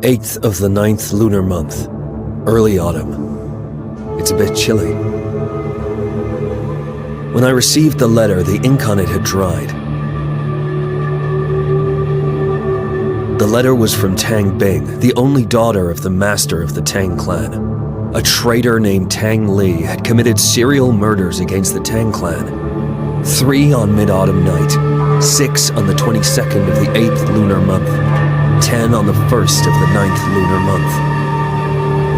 8th of the 9th lunar month, early autumn. It's a bit chilly. When I received the letter, the ink on it had dried. The letter was from Tang Bing, the only daughter of the master of the Tang clan. A traitor named Tang Li had committed serial murders against the Tang clan. 3 on mid-autumn night, 6 on the 22nd of the 8th lunar month, 10 on the 1st of the 9th lunar month.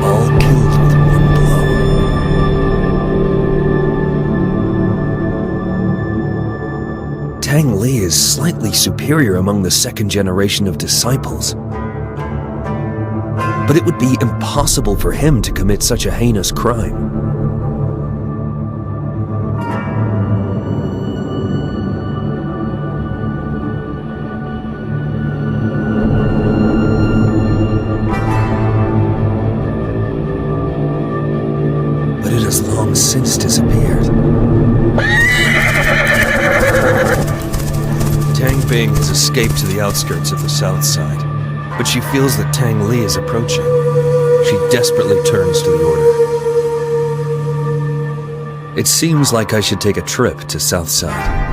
All killed with one blow. Tang Li is slightly superior among the second generation of disciples. But it would be impossible for him to commit such a heinous crime. But it has long since disappeared. Tang Bing has escaped to the outskirts of the south side. But she feels that Tang Li is approaching. She desperately turns to the order. It seems like I should take a trip to Southside.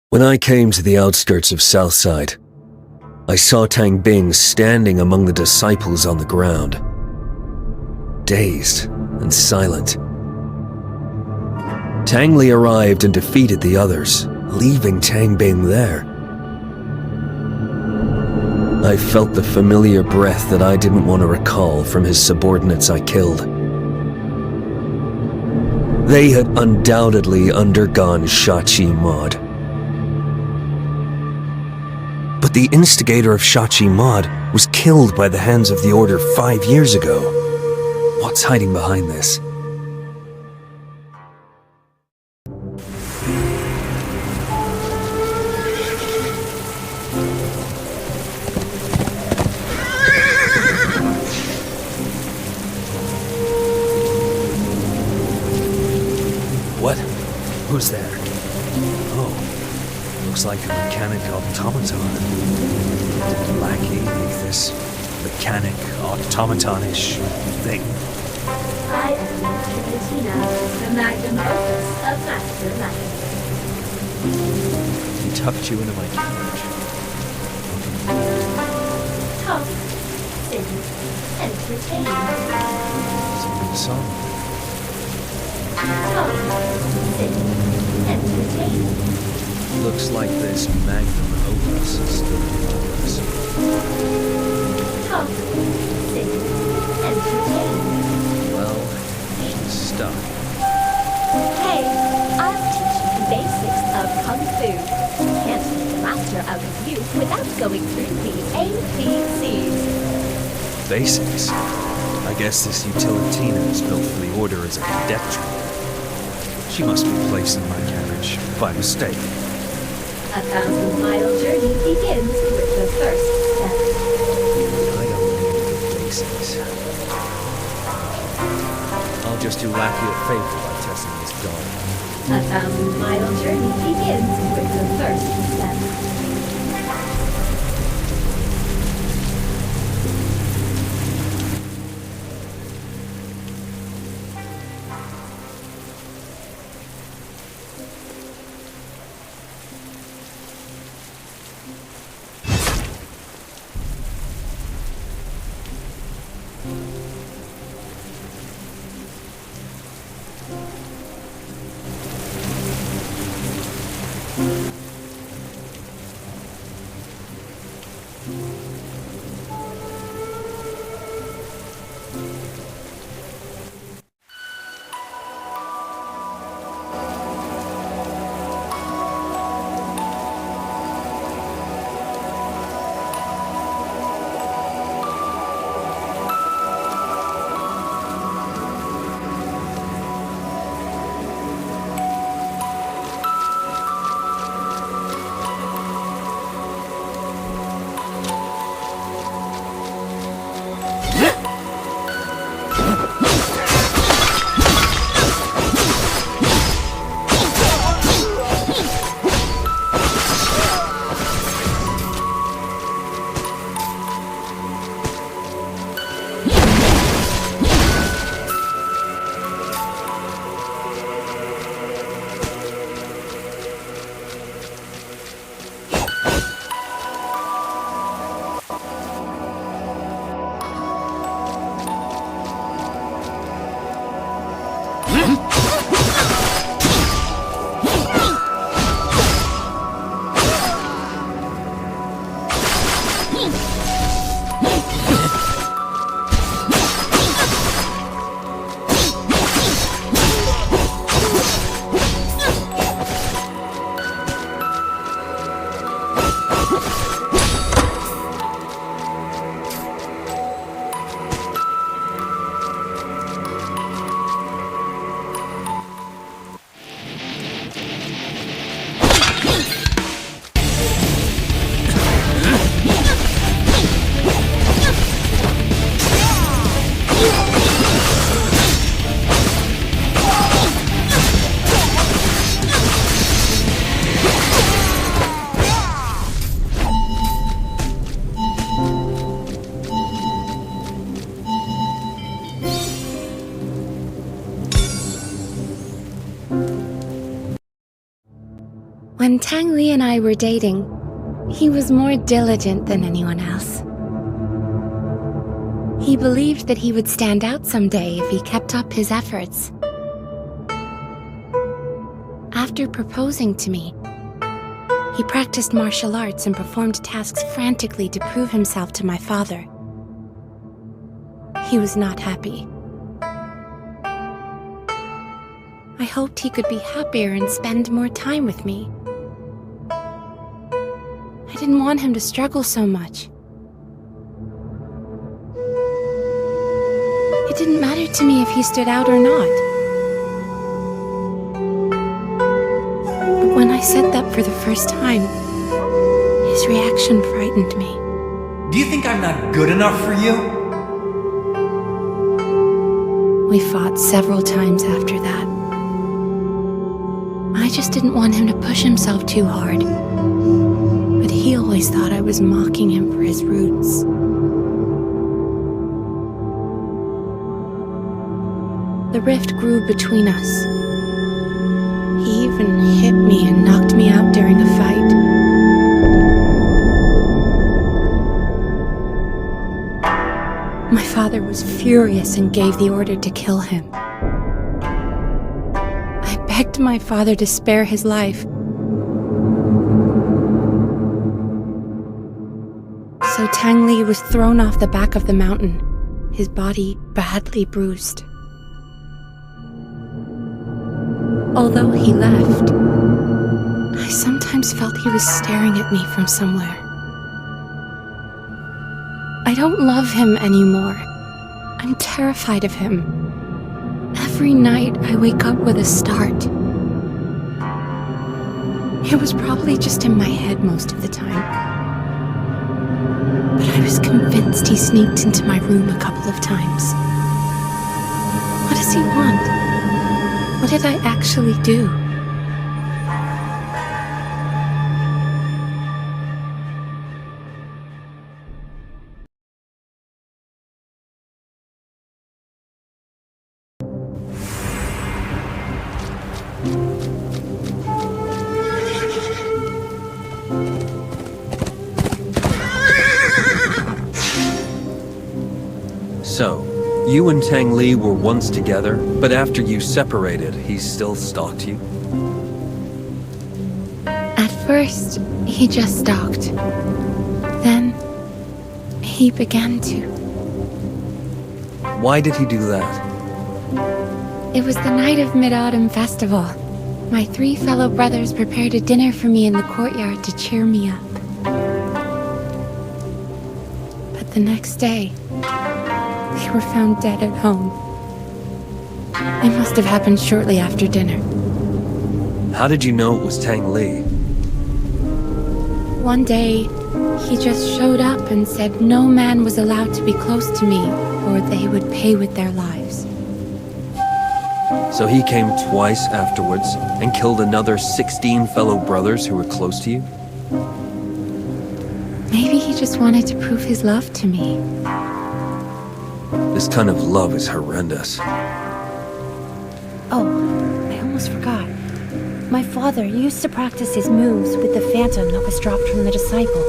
When I came to the outskirts of Southside, I saw Tang Bing standing among the disciples on the ground, dazed and silent. Tang Li arrived and defeated the others, leaving Tang Bing there. I felt the familiar breath that I didn't want to recall from his subordinates I killed. They had undoubtedly undergone Shachi Mod. But the instigator of Shachi Mod was killed by the hands of the Order 5 years ago. What's hiding behind this? What? Who's there? Oh. Looks like a mechanic automaton. Did Lackey make this mechanic automaton-ish thing? I am Katina, the magnum opus of Master Lackey. He tucked you into my carriage. Talk, sing, entertain. Sing the song. Talk, sing, entertain. entertain. Looks like this magnum opus is still in progress. Talk, sing, entertain. Well, she's stuck. Hey, I'll teach you the basics of Kung Fu. Can't make a master out of you without going through the ABCs. Basics. I guess this Utilitina is built for the order as a cadet trooper. She must be placed in my carriage by mistake. 1,000-mile journey begins with the first step. I don't need the basics. I'll just do Lackey a favor by testing this dog. 1,000-mile journey begins with the first step. When Tang Li and I were dating, he was more diligent than anyone else. He believed that he would stand out someday if he kept up his efforts. After proposing to me, he practiced martial arts and performed tasks frantically to prove himself to my father. He was not happy. I hoped he could be happier and spend more time with me. I didn't want him to struggle so much. It didn't matter to me if he stood out or not. But when I said that for the first time, his reaction frightened me. Do you think I'm not good enough for you? We fought several times after that. I just didn't want him to push himself too hard. But he always thought I was mocking him for his roots. The rift grew between us. He even hit me and knocked me out during a fight. My father was furious and gave the order to kill him. I begged my father to spare his life. So Tang Li was thrown off the back of the mountain, his body badly bruised. Although he left, I sometimes felt he was staring at me from somewhere. I don't love him anymore. I'm terrified of him. Every night I wake up with a start. It was probably just in my head most of the time. But I was convinced he sneaked into my room a couple of times. What does he want? What did I actually do? So, you and Tang Li were once together, but after you separated, he still stalked you? At first, he just stalked. Then, he began to. Why did he do that? It was the night of Mid-Autumn Festival. My 3 fellow brothers prepared a dinner for me in the courtyard to cheer me up. But the next day, they were found dead at home. It must have happened shortly after dinner. How did you know it was Tang Li? One day, he just showed up and said no man was allowed to be close to me, or they would pay with their lives. So he came twice afterwards and killed another 16 fellow brothers who were close to you? Maybe he just wanted to prove his love to me. This kind of love is horrendous. Oh, I almost forgot. My father used to practice his moves with the phantom that was dropped from the disciple.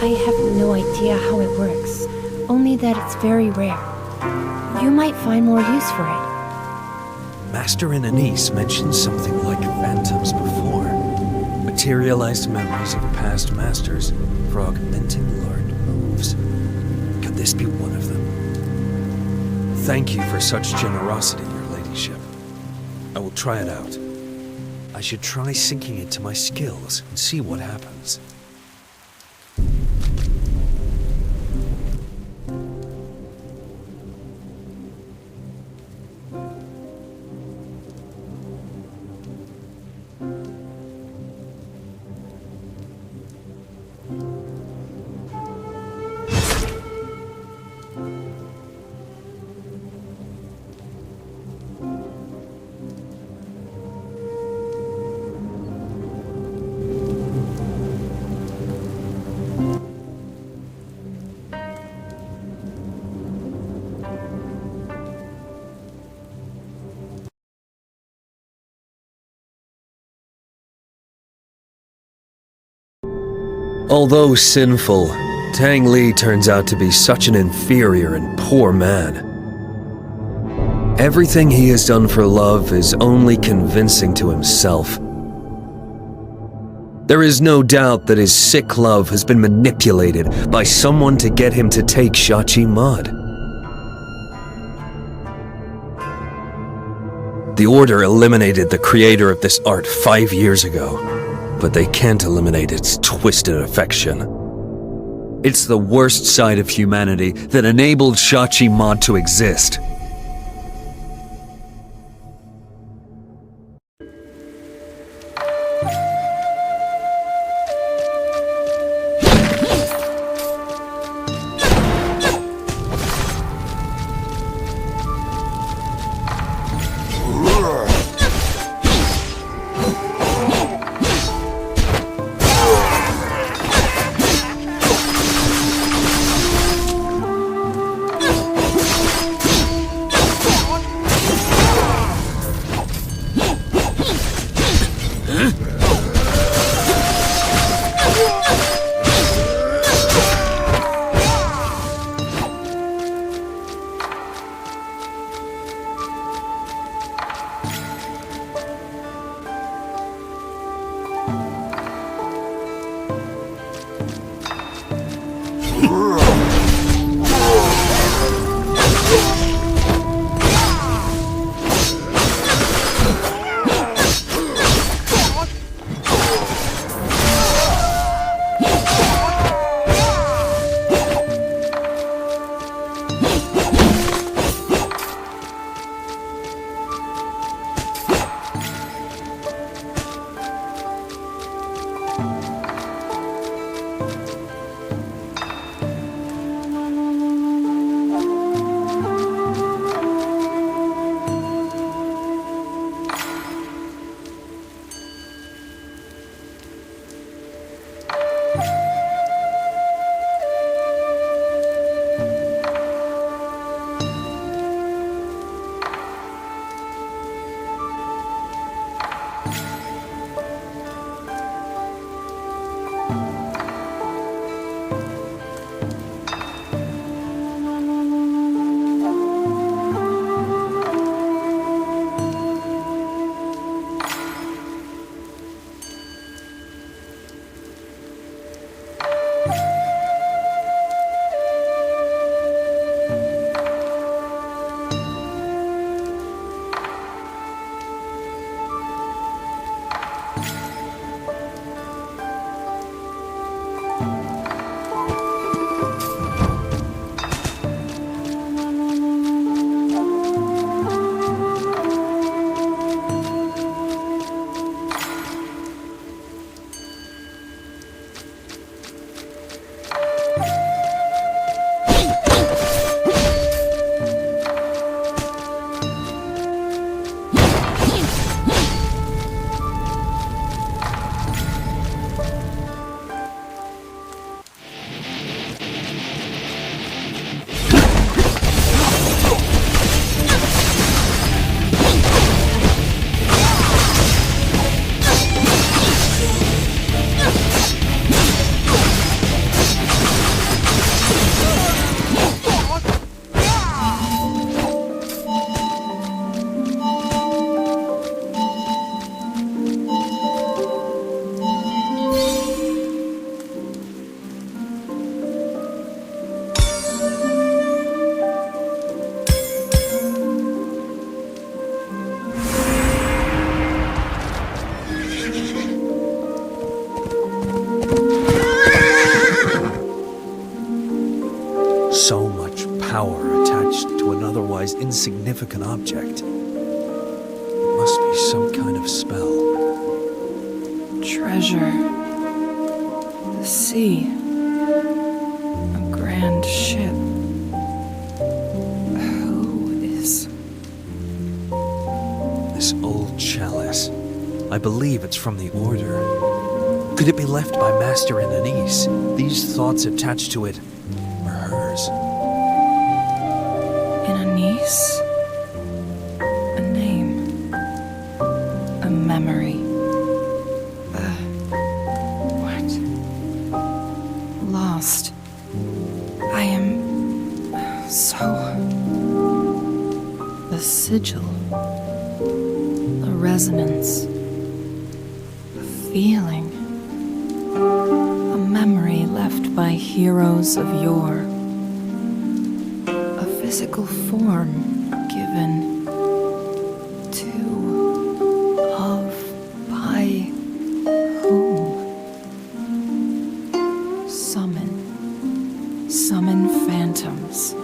I have no idea how it works, only that it's very rare. You might find more use for it. Master and Anise mentioned something like phantoms before. Materialized memories of past masters for augmenting learned moves. Could this be one of them? Thank you for such generosity, your ladyship. I will try it out. I should try sinking it to my skills and see what happens. Although sinful, Tang Li turns out to be such an inferior and poor man. Everything he has done for love is only convincing to himself. There is no doubt that his sick love has been manipulated by someone to get him to take Shachi Mud. The Order eliminated the creator of this art 5 years ago, but they can't eliminate its twisted affection. It's the worst side of humanity that enabled Shachi Mud to exist. So much power attached to an otherwise insignificant object. It must be some kind of spell. Treasure. The sea. A grand ship. Who is... This old chalice. I believe it's from the Order. Could it be left by Master and Anise? These thoughts attached to it are hers. In a niece? A name? A memory? What? Lost. I am... so... The sigil. The resonance. The feeling. A memory left by heroes of yore. A physical form given to, of, by whom? Summon phantoms.